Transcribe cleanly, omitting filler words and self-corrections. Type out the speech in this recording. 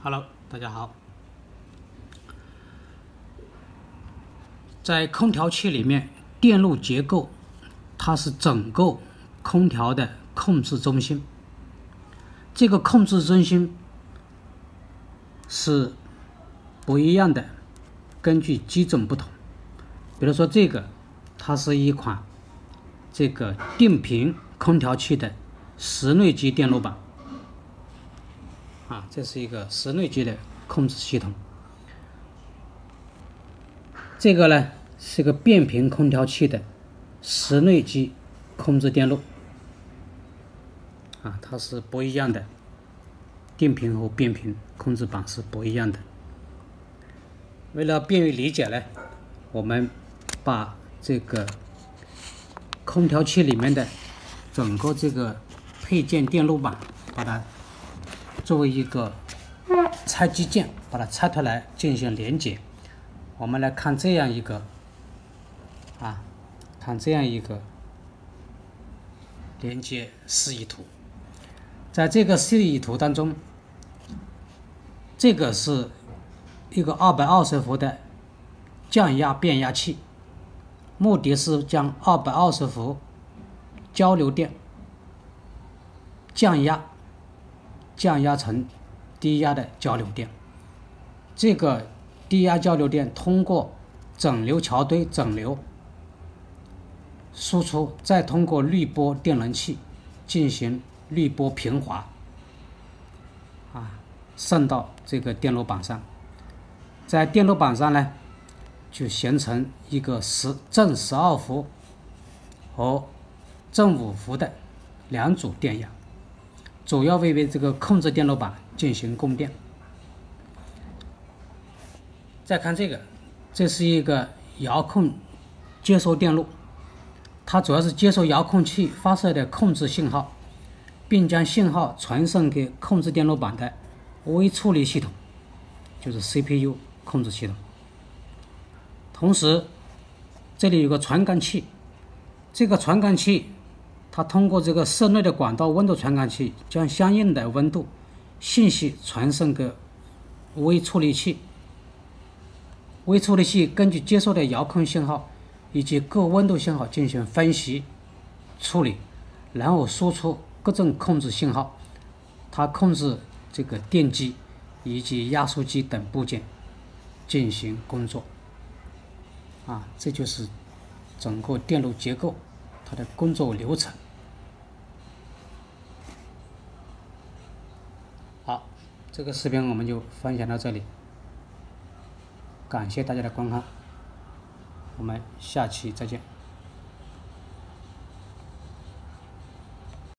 Hello， 大家好。在空调器里面，电路结构它是整个空调的控制中心。这个控制中心是不一样的，根据机种不同。比如说这个，它是一款这个定频空调器的室内机电路板。这是一个室内机的控制系统。这个呢是个变频空调器的室内机控制电路。它是不一样的，定频和变频控制板是不一样的。为了便于理解呢，我们把这个空调器里面的整个这个配件电路板，把它作为一个拆机件，把它拆出来进行连接。我们来看这样一个连接示意图。在这个示意图当中，这个是一个220伏的降压变压器，目的是将220伏交流电降压成低压的交流电。这个低压交流电通过整流桥堆整流输出，再通过滤波电容器进行滤波平滑，渗到这个电路板上。在电路板上呢，就形成一个正12伏和正5伏的两组电压，主要为这个控制电路板进行供电。再看这个，这是一个遥控接收电路，它主要是接收遥控器发射的控制信号，并将信号传送给控制电路板的微处理系统，就是 CPU 控制系统。同时这里有个传感器，这个传感器它通过这个室内的管道温度传感器，将相应的温度信息传送给微处理器。微处理器根据接收的遥控信号以及各温度信号进行分析处理，然后输出各种控制信号，它控制这个电机以及压缩机等部件进行工作。这就是整个电路结构它的工作流程。好，这个视频我们就分享到这里，感谢大家的观看，我们下期再见。